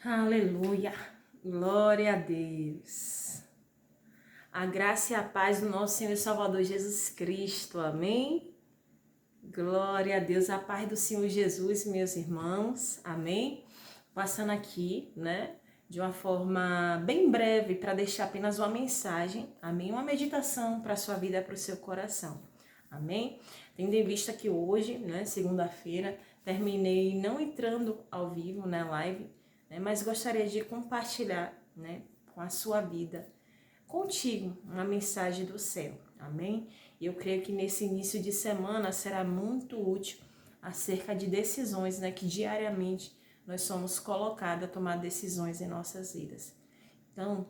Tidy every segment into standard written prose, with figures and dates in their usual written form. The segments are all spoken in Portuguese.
Aleluia, glória a Deus. A graça e a paz do nosso Senhor e Salvador Jesus Cristo, amém? Glória a Deus, a paz do Senhor Jesus, meus irmãos, amém? Passando aqui, de uma forma bem breve, para deixar apenas uma mensagem, amém? Uma meditação para a sua vida, para o seu coração, amém? Tendo em vista que hoje, segunda-feira, terminei não entrando ao vivo na live, mas gostaria de compartilhar, com a sua vida, contigo, uma mensagem do céu, amém? E eu creio que nesse início de semana será muito útil acerca de decisões, que diariamente nós somos colocados a tomar decisões em nossas vidas. Então,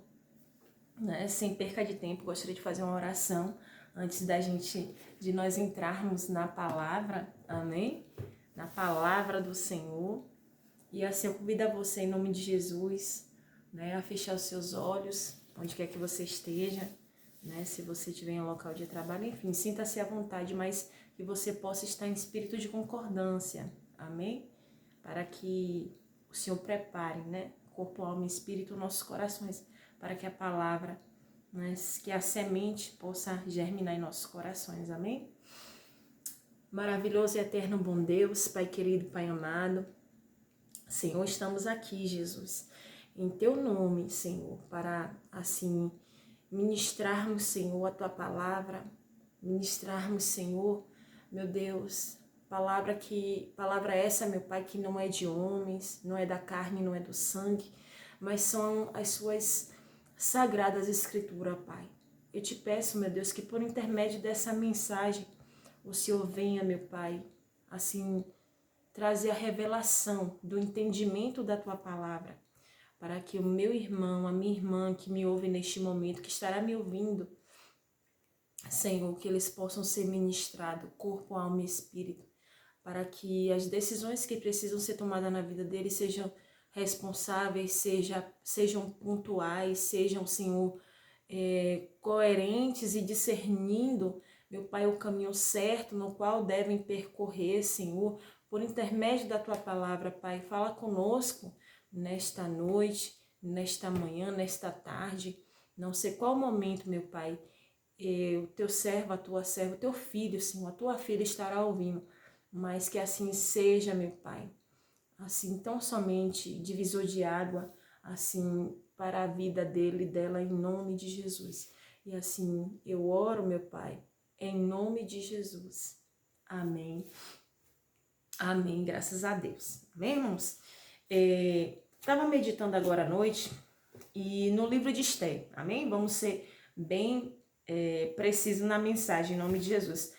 sem perca de tempo, gostaria de fazer uma oração antes de nós entrarmos na palavra, amém? Na palavra do Senhor. E assim eu convido a você, em nome de Jesus, a fechar os seus olhos, onde quer que você esteja, se você estiver em um local de trabalho, enfim, sinta-se à vontade, mas que você possa estar em espírito de concordância, amém? Para que o Senhor prepare, corpo, alma e espírito, nossos corações, para que a palavra, que a semente possa germinar em nossos corações, amém? Maravilhoso e eterno bom Deus, Pai querido, Pai amado, Senhor, estamos aqui, Jesus, em Teu nome, Senhor, para, assim, ministrarmos, Senhor, a Tua palavra, ministrarmos, Senhor, meu Deus, palavra essa, meu Pai, que não é de homens, não é da carne, não é do sangue, mas são as Suas sagradas escrituras, Pai. Eu te peço, meu Deus, que por intermédio dessa mensagem, o Senhor venha, meu Pai, assim, trazer a revelação do entendimento da Tua palavra, para que o meu irmão, a minha irmã que me ouve neste momento, que estará me ouvindo, Senhor, que eles possam ser ministrados, corpo, alma e espírito, para que as decisões que precisam ser tomadas na vida deles sejam responsáveis, sejam pontuais, sejam, Senhor, coerentes e discernindo, meu Pai, o caminho certo no qual devem percorrer, Senhor, por intermédio da Tua palavra, Pai. Fala conosco nesta noite, nesta manhã, nesta tarde, não sei qual momento, meu Pai, o Teu servo, a Tua serva, o Teu filho, Senhor, a Tua filha estará ouvindo, mas que assim seja, meu Pai, assim, tão somente divisor de água, assim, para a vida dele e dela, em nome de Jesus. E assim, eu oro, meu Pai, em nome de Jesus. Amém. Amém, graças a Deus. Amém, irmãos? Estava meditando agora à noite e no livro de Esté, amém? Vamos ser bem precisos na mensagem, em nome de Jesus.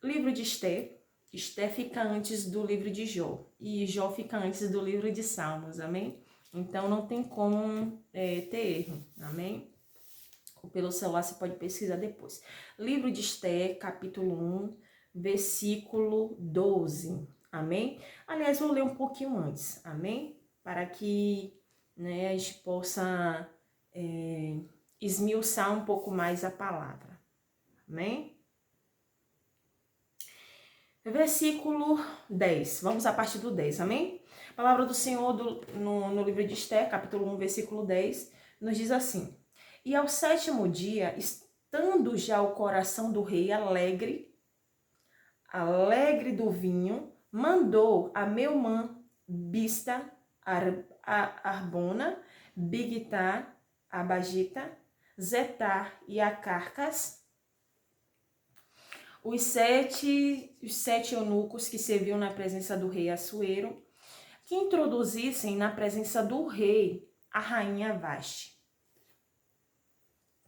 Livro de Esté. Esté fica antes do livro de Jó, e Jó fica antes do livro de Salmos, amém? Então não tem como ter erro, amém? Ou pelo celular você pode pesquisar depois. Livro de Esté, capítulo 1, versículo 12, amém? Aliás, vou ler um pouquinho antes, amém? Para que a gente possa esmiuçar um pouco mais a palavra, amém? Versículo 10, vamos a partir do 10, amém? A palavra do Senhor no livro de Esté, capítulo 1, versículo 10, nos diz assim: E ao 7º dia, estando já o coração do rei alegre do vinho, mandou a Meumã, Bista, Arbona, Bigtá, Abagita, Zetar e Acarcas, os sete eunucos que serviam na presença do rei Assuero, que introduzissem na presença do rei a rainha Vaste,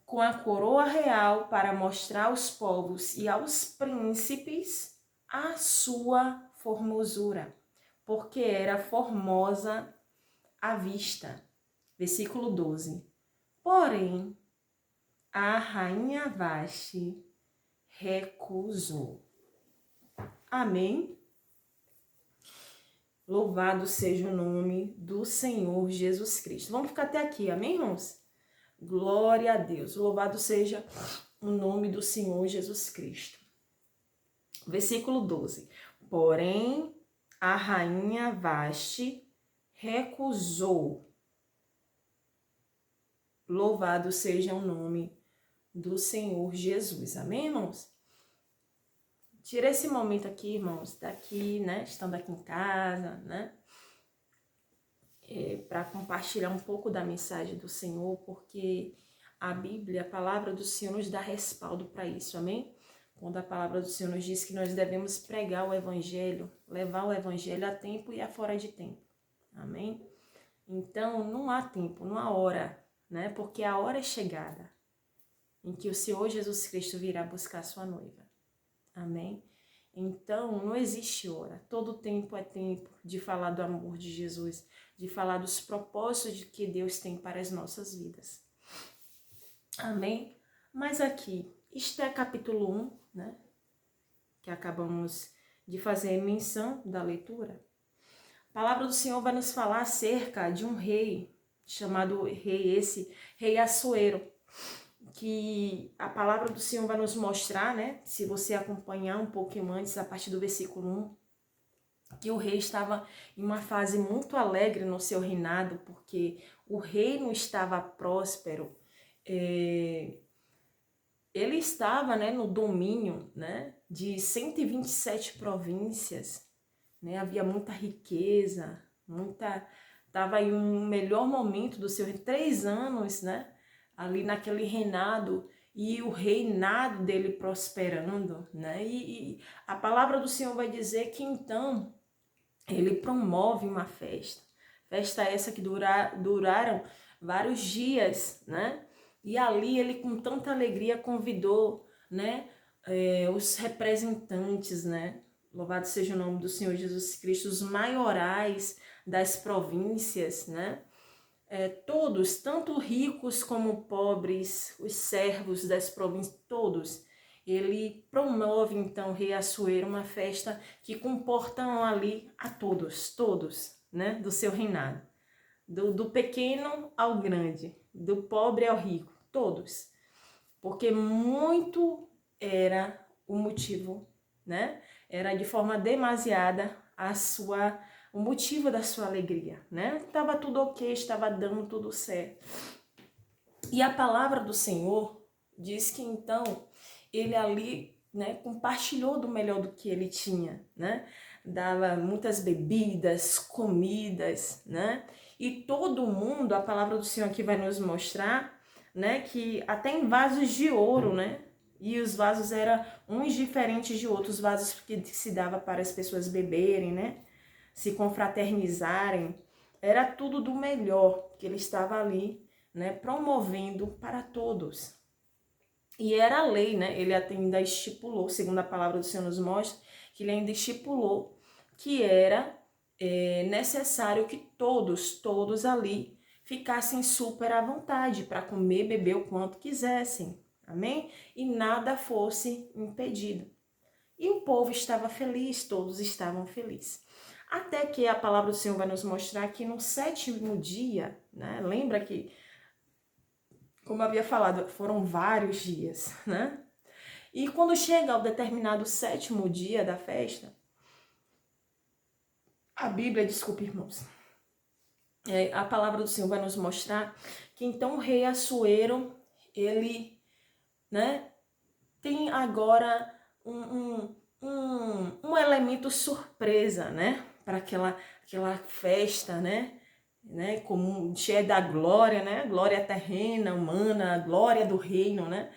com a coroa real, para mostrar aos povos e aos príncipes a sua formosura, porque era formosa à vista. Versículo 12. Porém, a rainha Vaste recusou. Amém? Louvado seja o nome do Senhor Jesus Cristo. Vamos ficar até aqui, amém, irmãos? Glória a Deus. Louvado seja o nome do Senhor Jesus Cristo. Versículo 12. Porém, a rainha Vaste recusou. Louvado seja o nome do Senhor Jesus. Amém, irmãos? Tira esse momento aqui, irmãos, daqui, né? Estando aqui em casa, né? Para compartilhar um pouco da mensagem do Senhor, porque a Bíblia, a palavra do Senhor nos dá respaldo para isso, amém? Quando a palavra do Senhor nos diz que nós devemos pregar o Evangelho, levar o Evangelho a tempo e a fora de tempo, amém? Então, não há tempo, não há hora, né? Porque a hora é chegada em que o Senhor Jesus Cristo virá buscar sua noiva, amém? Então, não existe hora, todo tempo é tempo de falar do amor de Jesus, de falar dos propósitos de que Deus tem para as nossas vidas. Amém? Mas aqui, isto é capítulo 1, né? Que acabamos de fazer menção da leitura. A palavra do Senhor vai nos falar acerca de um rei, chamado rei Assuero, que a palavra do Senhor vai nos mostrar, né? Se você acompanhar um pouquinho antes, a partir do versículo 1, que o rei estava em uma fase muito alegre no seu reinado, porque o reino estava próspero, ele estava, né, no domínio, né, de 127 províncias, né, havia muita riqueza, estava em um melhor momento do seu 3 anos, né, ali naquele reinado, e o reinado dele prosperando, né, e a palavra do Senhor vai dizer que então ele promove uma festa essa que duraram vários dias, né, e ali ele com tanta alegria convidou, né, os representantes, né, louvado seja o nome do Senhor Jesus Cristo, os maiorais das províncias, né, todos, tanto ricos como pobres, os servos das províncias, todos. Ele promove, então, o rei Assuero, uma festa que comportam ali a todos, né, do seu reinado. Do pequeno ao grande, do pobre ao rico, todos. Porque muito era o motivo, né? Era de forma demasiada o motivo da sua alegria, né? Estava tudo ok, estava dando tudo certo. E a palavra do Senhor diz que então ele ali, né, compartilhou do melhor do que ele tinha, né? Dava muitas bebidas, comidas, né? E todo mundo, a palavra do Senhor aqui vai nos mostrar, né, que até em vasos de ouro, né? E os vasos eram uns diferentes de outros vasos que se dava para as pessoas beberem, né? Se confraternizarem. Era tudo do melhor que ele estava ali, né, promovendo para todos. E era a lei, né? Ele ainda estipulou, segundo a palavra do Senhor nos mostra, que ele ainda estipulou que era necessário que todos ali ficassem super à vontade para comer, beber o quanto quisessem, amém? E nada fosse impedido. E o povo estava feliz, todos estavam felizes. Até que a palavra do Senhor vai nos mostrar que no 7º dia, né? Lembra que, como eu havia falado, foram vários dias, né? E quando chega ao determinado 7º dia da festa, a Bíblia, desculpe, irmãos, a palavra do Senhor vai nos mostrar que então o rei Assuero, ele, né, tem agora um elemento surpresa, né, para aquela festa, né, como cheia da glória, né, glória terrena, humana, glória do reino, né.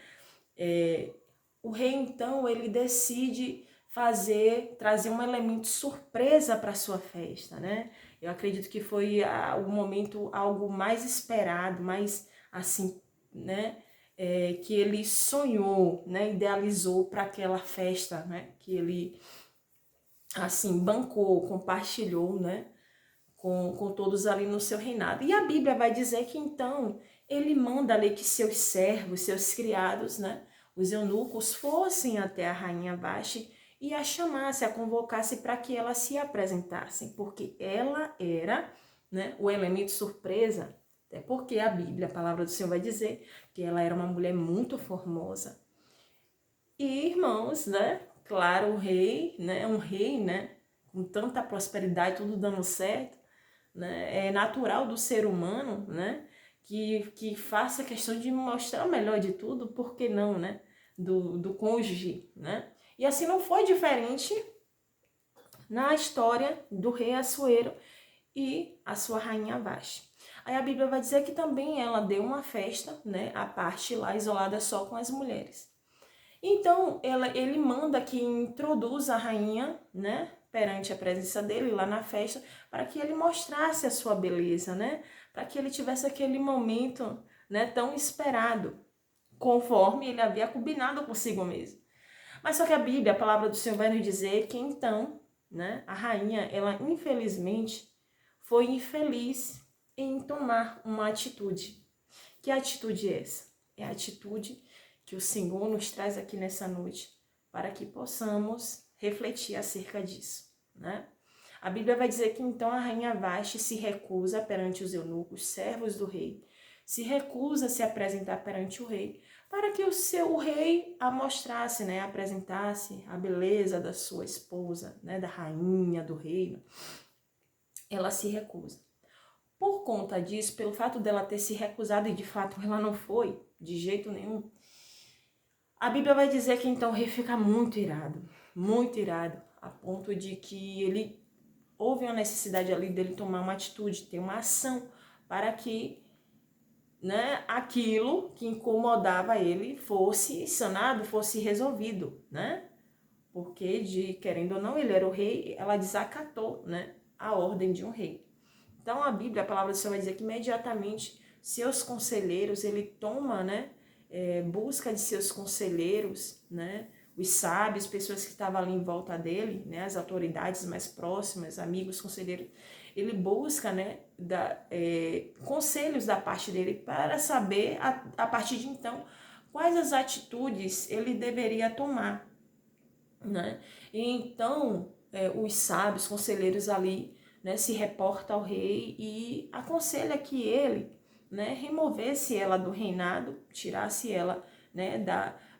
O rei então ele decide trazer um elemento surpresa para sua festa, né? Eu acredito que foi o momento algo mais esperado, mais assim, né? Que ele sonhou, né? Idealizou para aquela festa, né? Que ele assim bancou, compartilhou, né? Com todos ali no seu reinado. E a Bíblia vai dizer que então ele manda ali que seus servos, seus criados, né? Os eunucos fossem até a rainha Vasti e a chamasse, a convocasse para que ela se apresentasse, porque ela era, né, o elemento surpresa, até porque a Bíblia, a palavra do Senhor vai dizer que ela era uma mulher muito formosa. E, irmãos, né, claro, o rei, né, um rei, né, com tanta prosperidade, tudo dando certo, né? É natural do ser humano, né? Que faça questão de mostrar o melhor de tudo, por que não, né? Do cônjuge, né? E assim não foi diferente na história do rei Assuero e a sua rainha Vashti. Aí a Bíblia vai dizer que também ela deu uma festa, né, à parte lá, isolada só com as mulheres. Então, ele manda que introduza a rainha, né, perante a presença dele lá na festa, para que ele mostrasse a sua beleza, né, para que ele tivesse aquele momento, né, tão esperado, conforme ele havia combinado consigo mesmo. Mas só que a Bíblia, a palavra do Senhor vai nos dizer que então, né, a rainha, ela infelizmente foi infeliz em tomar uma atitude. Que atitude é essa? É a atitude que o Senhor nos traz aqui nessa noite para que possamos refletir acerca disso, né? A Bíblia vai dizer que então a rainha Vashti se recusa perante os eunucos, servos do rei, se recusa a se apresentar perante o rei, para que o rei a mostrasse, né, apresentasse a beleza da sua esposa, né, da rainha do reino. Ela se recusa. Por conta disso, pelo fato dela ter se recusado, e de fato ela não foi, de jeito nenhum, a Bíblia vai dizer que então o rei fica muito irado, a ponto de que ele houve uma necessidade ali dele tomar uma atitude, ter uma ação, para que, né, aquilo que incomodava ele fosse sanado, fosse resolvido, né? Porque, querendo ou não, ele era o rei, ela desacatou, né, a ordem de um rei. Então a Bíblia, a palavra do Senhor vai dizer que imediatamente seus conselheiros, ele toma, né, busca de seus conselheiros, né, os sábios, pessoas que estavam ali em volta dele, né, as autoridades mais próximas, amigos, conselheiros, ele busca, né, conselhos da parte dele para saber, a partir de então, quais as atitudes ele deveria tomar, né? E então, os sábios, conselheiros ali, né, se reporta ao rei e aconselha que ele, né, removesse ela do reinado, tirasse ela, né,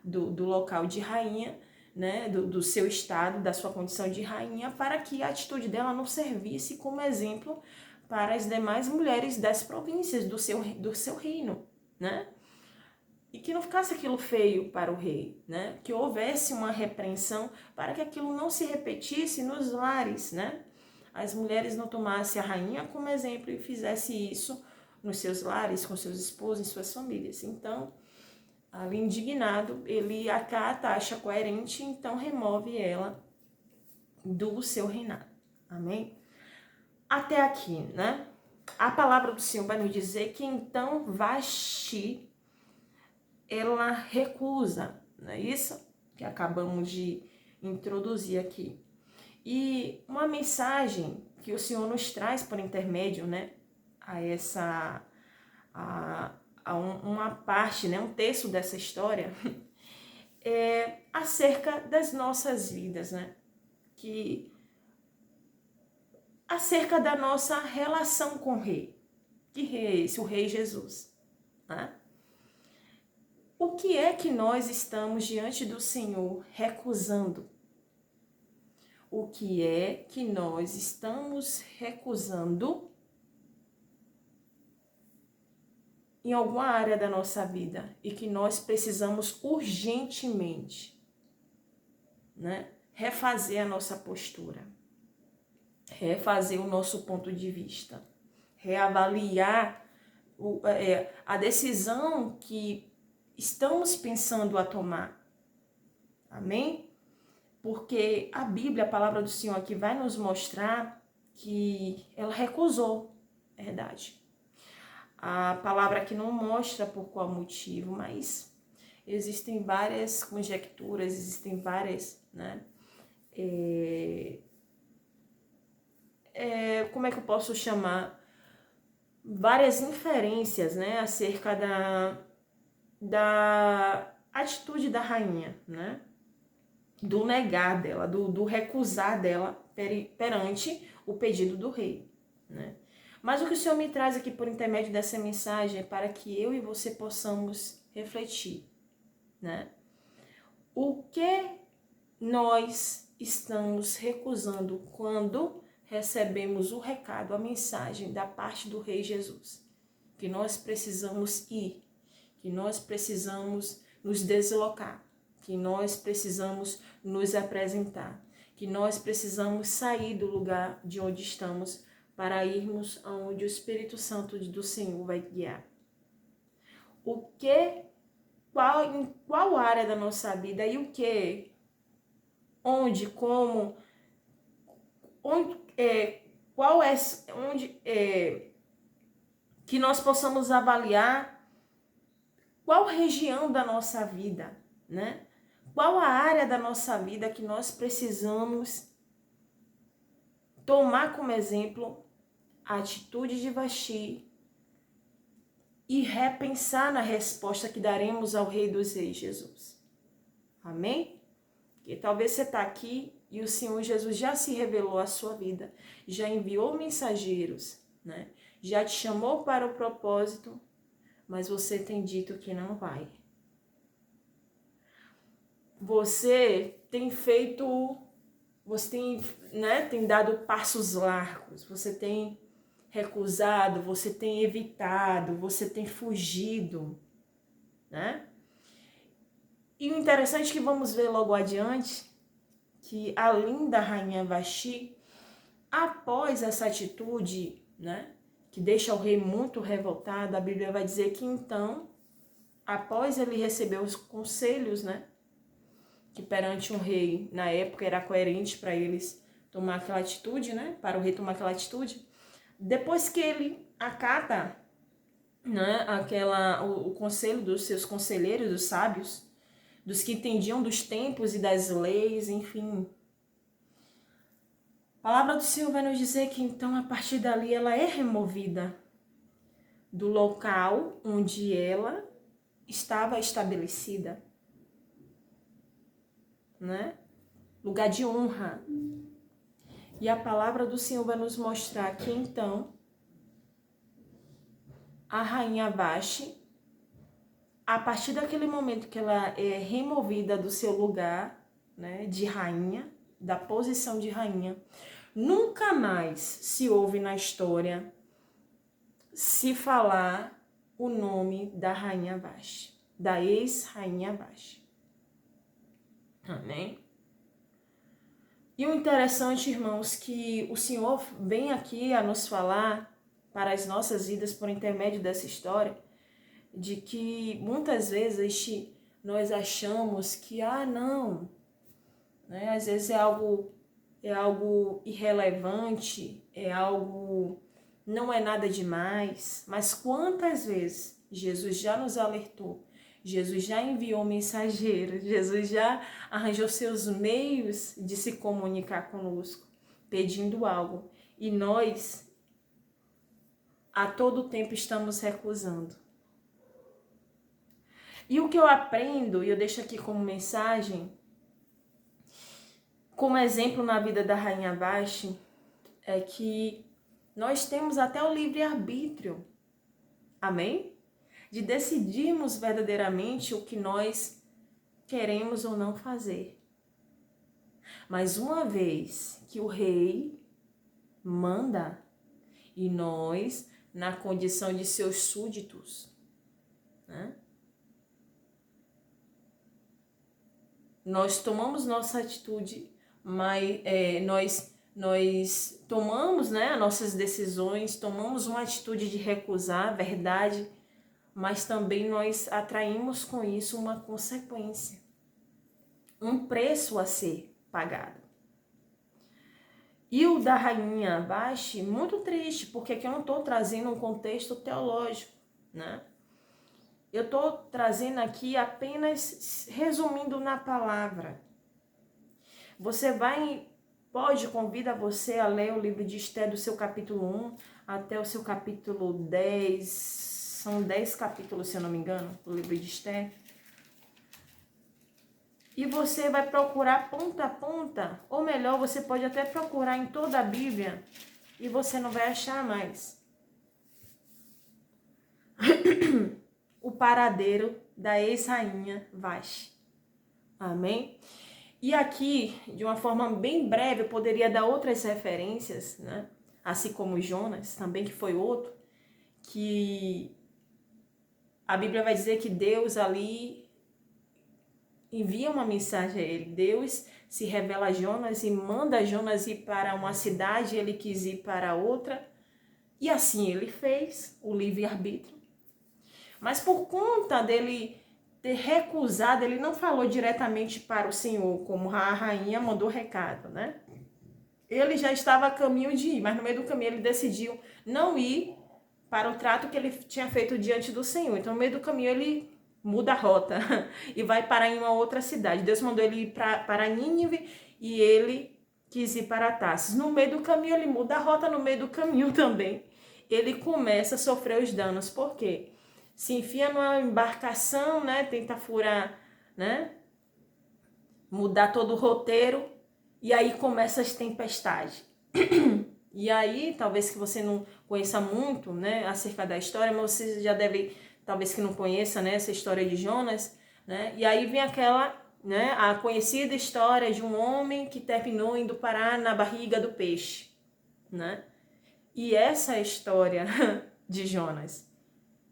do local de rainha, né, do seu estado, da sua condição de rainha, para que a atitude dela não servisse como exemplo para as demais mulheres das províncias do seu reino, né? E que não ficasse aquilo feio para o rei, né? Que houvesse uma repreensão para que aquilo não se repetisse nos lares, né? As mulheres não tomassem a rainha como exemplo e fizesse isso nos seus lares, com seus esposos, em suas famílias. Então, ali indignado, ele acata, acha coerente, então remove ela do seu reinado. Amém? Até aqui, né? A palavra do Senhor vai nos dizer que então Vashti, ela recusa, não é isso? Que acabamos de introduzir aqui. E uma mensagem que o Senhor nos traz por intermédio, né, uma parte, né, um terço dessa história, é acerca das nossas vidas, né? Acerca da nossa relação com o rei. Que rei é esse? O rei Jesus, né? O que é que nós estamos diante do Senhor recusando? O que é que nós estamos recusando em alguma área da nossa vida e que nós precisamos urgentemente, né, refazer a nossa postura, refazer o nosso ponto de vista, reavaliar a decisão que estamos pensando a tomar. Amém? Porque a Bíblia, a palavra do Senhor aqui vai nos mostrar que ela recusou, verdade. A palavra aqui não mostra por qual motivo, mas existem várias conjecturas, existem várias, né? Como é que eu posso chamar? Várias inferências, né? Acerca da atitude da rainha, né? Do negar dela, do recusar dela perante o pedido do rei, né? Mas o que o Senhor me traz aqui por intermédio dessa mensagem é para que eu e você possamos refletir, né? O que nós estamos recusando quando recebemos o recado, a mensagem da parte do Rei Jesus, que nós precisamos ir, que nós precisamos nos deslocar, que nós precisamos nos apresentar, que nós precisamos sair do lugar de onde estamos para irmos aonde o Espírito Santo do Senhor vai guiar. Em qual área da nossa vida e o que, onde, como, que nós possamos avaliar qual região da nossa vida, né? Qual a área da nossa vida que nós precisamos tomar como exemplo a atitude de Vasti e repensar na resposta que daremos ao Rei dos Reis, Jesus. Amém? Porque talvez você está aqui e o Senhor Jesus já se revelou à sua vida, já enviou mensageiros, né? Já te chamou para o propósito, mas você tem dito que não vai. Você tem tem dado passos largos, você tem recusado, você tem evitado, você tem fugido, né? E o interessante é que vamos ver logo adiante que a linda rainha Vasti, após essa atitude, né, que deixa o rei muito revoltado, a Bíblia vai dizer que então, após ele receber os conselhos, né, que perante um rei, na época era coerente para eles tomar aquela atitude, né, para o rei tomar aquela atitude, depois que ele acata, né, o conselho dos seus conselheiros, dos sábios, dos que entendiam dos tempos e das leis, enfim. A palavra do Senhor vai nos dizer que então a partir dali ela é removida do local onde ela estava estabelecida, né? Lugar de honra. E a palavra do Senhor vai nos mostrar que então a rainha Vasti, a partir daquele momento que ela é removida do seu lugar, né, de rainha, da posição de rainha, nunca mais se ouve na história se falar o nome da rainha Vasti, da ex-rainha Vasti. Amém? E o interessante, irmãos, que o Senhor vem aqui a nos falar para as nossas vidas por intermédio dessa história, de que muitas vezes nós achamos que, não, né? Às vezes é algo irrelevante, não é nada demais, mas quantas vezes Jesus já nos alertou, Jesus já enviou mensageiros, Jesus já arranjou seus meios de se comunicar conosco, pedindo algo, e nós a todo tempo estamos recusando. E o que eu aprendo, e eu deixo aqui como mensagem, como exemplo na vida da rainha Vasti, é que nós temos até o livre-arbítrio, amém? De decidirmos verdadeiramente o que nós queremos ou não fazer. Mas uma vez que o rei manda, e nós, na condição de seus súditos, né? Nós tomamos nossa atitude, mas nós tomamos, né, nossas decisões, tomamos uma atitude de recusar a verdade, mas também nós atraímos com isso uma consequência, um preço a ser pagado. E o da rainha Vasti, muito triste, porque aqui eu não estou trazendo um contexto teológico, né? Eu estou trazendo aqui apenas resumindo na palavra. Convida você a ler o livro de Esther do seu capítulo 1 até o seu capítulo 10. São 10 capítulos, se eu não me engano, do livro de Esther. E você vai procurar ponta a ponta, ou melhor, você pode até procurar em toda a Bíblia e você não vai achar mais o paradeiro da ex-rainha Vasti. Amém? E aqui, de uma forma bem breve, eu poderia dar outras referências, né? Assim como Jonas, também que foi outro, que a Bíblia vai dizer que Deus ali envia uma mensagem a ele. Deus se revela a Jonas e manda Jonas ir para uma cidade, ele quis ir para outra. E assim ele fez, o livre-arbítrio. Mas por conta dele ter recusado, ele não falou diretamente para o Senhor, como a rainha mandou recado, né? Ele já estava a caminho de ir, mas no meio do caminho ele decidiu não ir para o trato que ele tinha feito diante do Senhor. Então, no meio do caminho ele muda a rota e vai parar em uma outra cidade. Deus mandou ele ir para Nínive e ele quis ir para Tarsis. No meio do caminho ele muda a rota, no meio do caminho também ele começa a sofrer os danos. Por quê? Se enfia numa embarcação, né? Tenta furar, né? Mudar todo o roteiro e aí começa as tempestades. E aí, talvez que você não conheça muito, né, acerca da história, mas você já deve, talvez que não conheça, né, essa história de Jonas, né? E aí vem aquela, né, a conhecida história de um homem que terminou indo parar na barriga do peixe, né? E essa é a história de Jonas,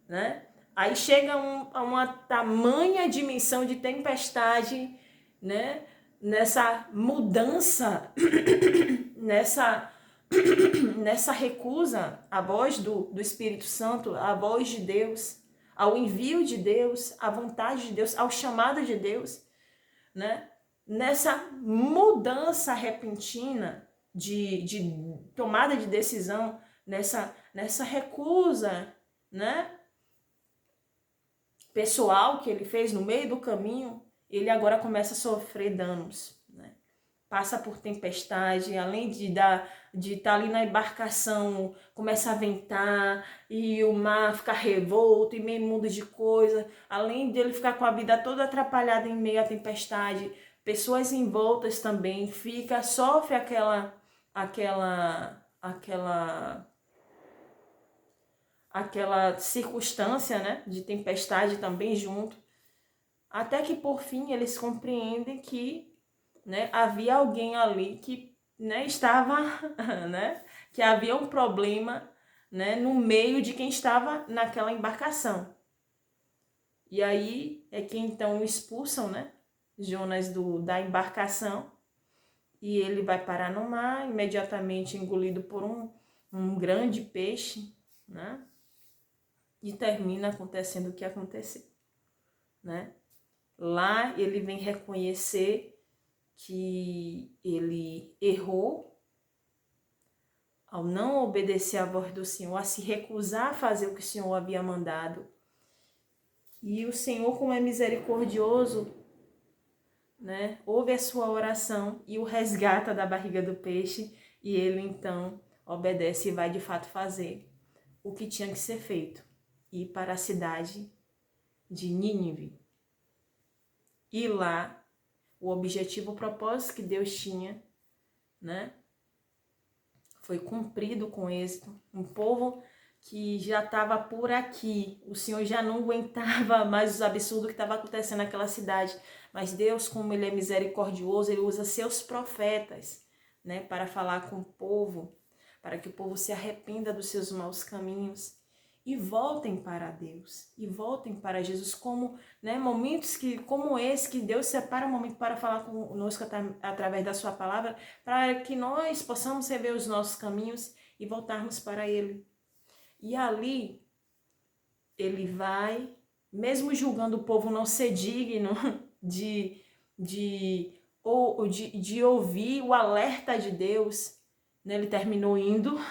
né? Aí chega a uma tamanha dimensão de tempestade, né? Nessa mudança, nessa recusa à voz do Espírito Santo, à voz de Deus, ao envio de Deus, à vontade de Deus, ao chamado de Deus, né? Nessa mudança repentina de tomada de decisão, nessa recusa, né? Pessoal que ele fez no meio do caminho, ele agora começa a sofrer danos, né? Passa por tempestade, além de estar ali na embarcação, começa a ventar e o mar fica revolto e meio mundo de coisa, além dele ficar com a vida toda atrapalhada em meio à tempestade, pessoas envoltas também, sofre aquela circunstância, né, de tempestade também junto, até que por fim eles compreendem que, né, havia alguém ali que, né, estava, né, que havia um problema, né, no meio de quem estava naquela embarcação. E aí é que então expulsam, né, Jonas da embarcação e ele vai parar no mar, imediatamente engolido por um grande peixe, né, e termina acontecendo o que aconteceu, né? Lá ele vem reconhecer que ele errou ao não obedecer à voz do Senhor, a se recusar a fazer o que o Senhor havia mandado. E o Senhor, como é misericordioso, né, ouve a sua oração e o resgata da barriga do peixe, e ele então obedece e vai de fato fazer o que tinha que ser feito, ir para a cidade de Nínive. E lá, o objetivo, o propósito que Deus tinha, né, foi cumprido com êxito. Um povo que já estava por aqui, o Senhor já não aguentava mais os absurdos que estava acontecendo naquela cidade. Mas Deus, como Ele é misericordioso, Ele usa seus profetas, né, para falar com o povo, para que o povo se arrependa dos seus maus caminhos e voltem para Deus, e voltem para Jesus, como, né, momentos como esse, que Deus separa um momento para falar conosco através da sua palavra, para que nós possamos rever os nossos caminhos e voltarmos para Ele. E ali, Ele vai, mesmo julgando o povo não ser digno de ouvir o alerta de Deus, né? Ele terminou indo,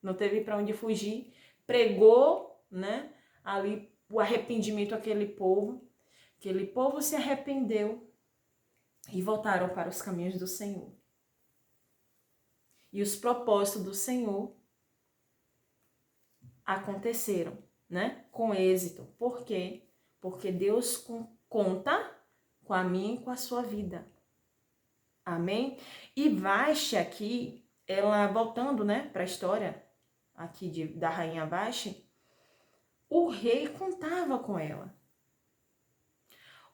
não teve para onde fugir, pregou, né, ali o arrependimento àquele povo se arrependeu e voltaram para os caminhos do Senhor. E os propósitos do Senhor aconteceram, né, com êxito. Por quê? Porque Deus conta com a minha e com a sua vida. Amém? E Vashti aqui, ela voltando, né, para a história aqui da rainha Vashti, o rei contava com ela.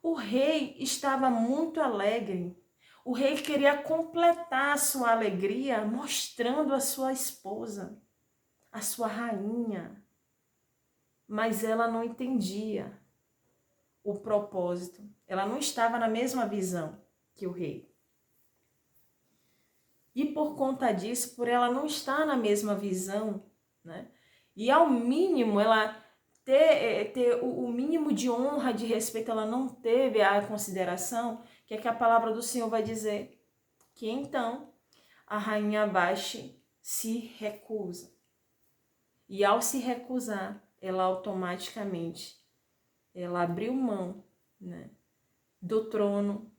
O rei estava muito alegre. O rei queria completar a sua alegria mostrando a sua esposa, a sua rainha, mas ela não entendia o propósito. Ela não estava na mesma visão que o rei. E por conta disso, por ela não estar na mesma visão, né? E ao mínimo ela ter o mínimo de honra, de respeito, ela não teve a consideração, que é que a palavra do Senhor vai dizer que então a rainha Vasti se recusa. E ao se recusar, ela automaticamente ela abriu mão, né, do trono,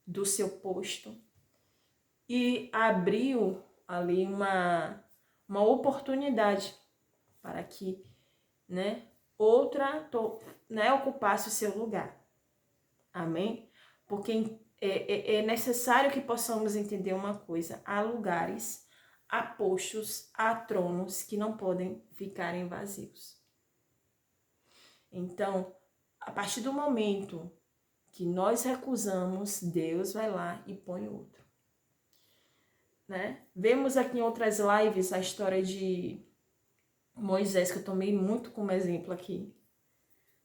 do seu posto, e abriu ali uma oportunidade para que, né, outra, né, ocupasse o seu lugar. Amém? Porque é necessário que possamos entender uma coisa: há lugares, há postos, há tronos que não podem ficarem vazios. Então, a partir do momento que nós recusamos, Deus vai lá e põe outro. Né? Vemos aqui em outras lives a história de Moisés, que eu tomei muito como exemplo aqui.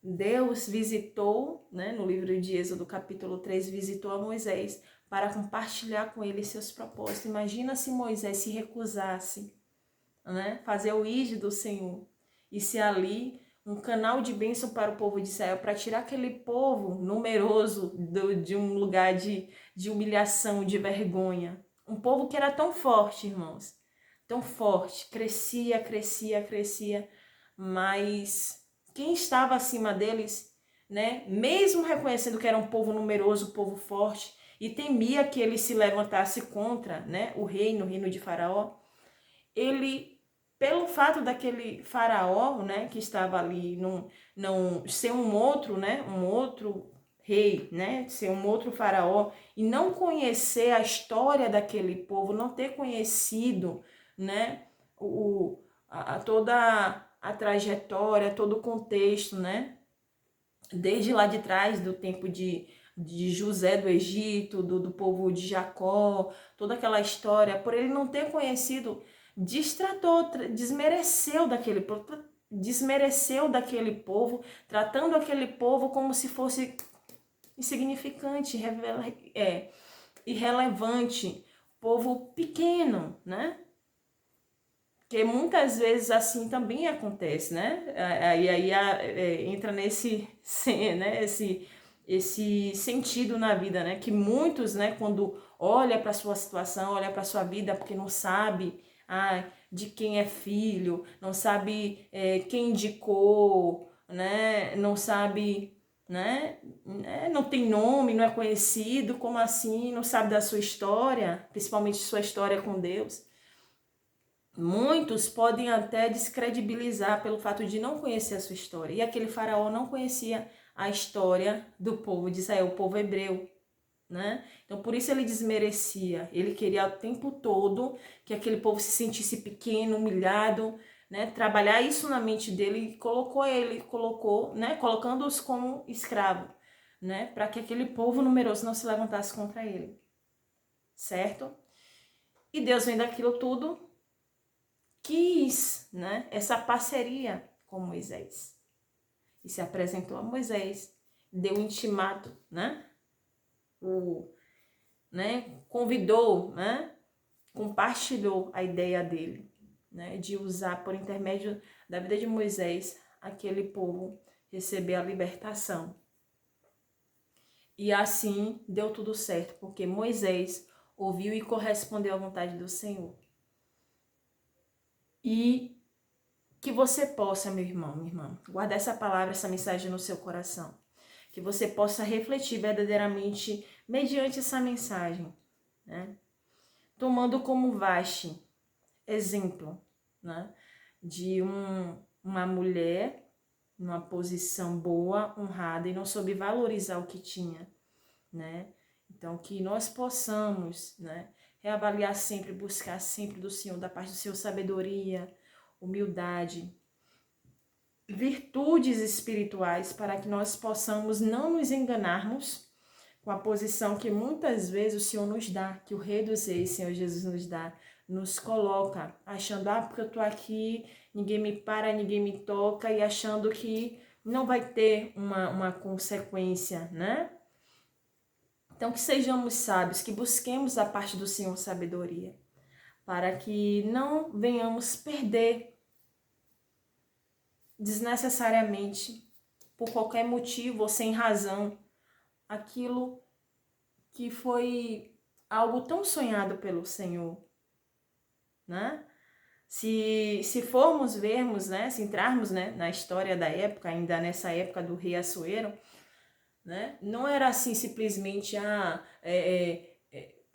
Deus visitou, né, no livro de Êxodo, capítulo 3, visitou a Moisés para compartilhar com ele seus propósitos. Imagina se Moisés se recusasse, né, fazer o ide do Senhor, e se ali um canal de bênção para o povo de Israel, para tirar aquele povo numeroso de um lugar de humilhação, de vergonha. Um povo que era tão forte, irmãos, tão forte, crescia, mas quem estava acima deles, né, mesmo reconhecendo que era um povo numeroso, um povo forte, e temia que ele se levantasse contra, né, o reino de Faraó, ele, pelo fato daquele faraó, né, que estava ali, não ser um outro, né, um outro rei, né, ser um outro faraó, e não conhecer a história daquele povo, não ter conhecido, né, toda a trajetória, todo o contexto, né, desde lá de trás, do tempo de José do Egito, do povo de Jacó, toda aquela história, por ele não ter conhecido, destratou, desmereceu daquele povo, tratando aquele povo como se fosse insignificante, irrelevante, povo pequeno, né? Porque muitas vezes assim também acontece, né? Aí entra nesse, né, esse sentido na vida, né? Que muitos, né, quando olha para sua situação, olha para sua vida, porque não sabe de quem é filho, não sabe quem indicou, né? Não sabe, né? Não tem nome, não é conhecido, como assim? Não sabe da sua história, principalmente sua história com Deus. Muitos podem até descredibilizar pelo fato de não conhecer a sua história. E aquele faraó não conhecia a história do povo de Israel, o povo hebreu, né? Então, por isso ele desmerecia. Ele queria o tempo todo que aquele povo se sentisse pequeno, humilhado, né? Trabalhar isso na mente dele e colocou, né? Colocando-os como escravo, né? Para que aquele povo numeroso não se levantasse contra ele, certo? E Deus, vendo aquilo tudo, quis, né, essa parceria com Moisés. E se apresentou a Moisés, deu um intimato, né? Convidou, né? Compartilhou a ideia dele, né, de usar por intermédio da vida de Moisés aquele povo receber a libertação. E assim deu tudo certo, porque Moisés ouviu e correspondeu à vontade do Senhor. E que você possa, meu irmão, minha irmã, guardar essa palavra, essa mensagem no seu coração. Que você possa refletir verdadeiramente mediante essa mensagem, né? Tomando como Vasti exemplo, né? De uma mulher numa posição boa, honrada, e não soube valorizar o que tinha, né? Então, que nós possamos, né, reavaliar sempre, buscar sempre do Senhor, da parte do Senhor, sabedoria, humildade, virtudes espirituais, para que nós possamos não nos enganarmos com a posição que muitas vezes o Senhor nos dá, que o Rei dos Reis, Senhor Jesus, nos dá, nos coloca, achando, porque eu tô aqui, ninguém me para, ninguém me toca, e achando que não vai ter uma consequência, né? Então, que sejamos sábios, que busquemos da parte do Senhor sabedoria, para que não venhamos perder desnecessariamente, por qualquer motivo ou sem razão, aquilo que foi algo tão sonhado pelo Senhor, né? Se formos vermos, né, se entrarmos, né, na história da época, ainda nessa época do rei Assuero, né, não era assim simplesmente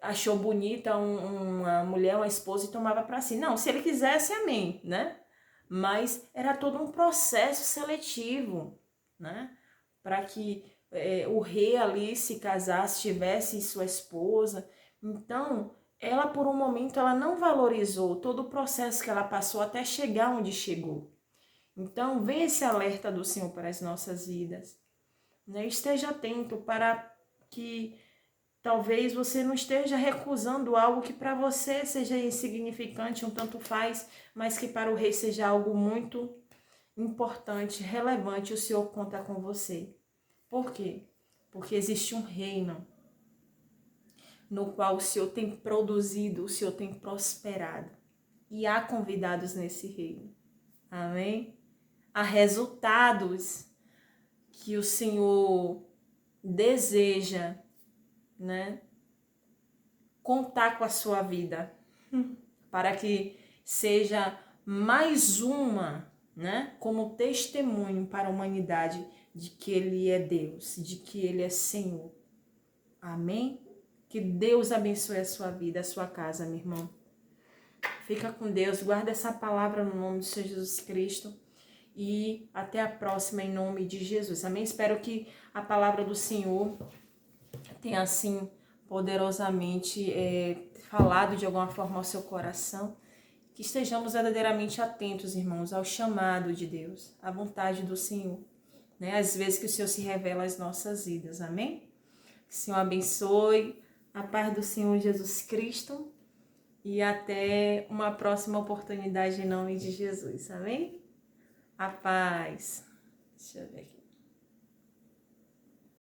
achou bonita uma mulher, uma esposa e tomava para si. Não, se ele quisesse, amém, né? Mas era todo um processo seletivo, né? Para que o rei ali se casasse, tivesse sua esposa. Então, ela por um momento ela não valorizou todo o processo que ela passou até chegar onde chegou. Então, vem esse alerta do Senhor para as nossas vidas, né? Esteja atento para que talvez você não esteja recusando algo que para você seja insignificante, um tanto faz, mas que para o rei seja algo muito importante, relevante. O Senhor conta com você. Por quê? Porque existe um reino no qual o Senhor tem produzido, o Senhor tem prosperado. E há convidados nesse reino. Amém? Há resultados que o Senhor deseja, né, contar com a sua vida, para que seja mais uma, né, como testemunho para a humanidade de que Ele é Deus, de que Ele é Senhor. Amém? Que Deus abençoe a sua vida, a sua casa, meu irmão. Fica com Deus, guarda essa palavra no nome do Senhor Jesus Cristo e até a próxima em nome de Jesus. Amém? Espero que a palavra do Senhor tenha assim poderosamente falado de alguma forma ao seu coração. Que estejamos verdadeiramente atentos, irmãos, ao chamado de Deus, à vontade do Senhor, né? Às vezes que o Senhor se revela às nossas vidas, amém? Que o Senhor abençoe, a paz do Senhor Jesus Cristo e até uma próxima oportunidade em nome de Jesus, amém? A paz. Deixa eu ver aqui.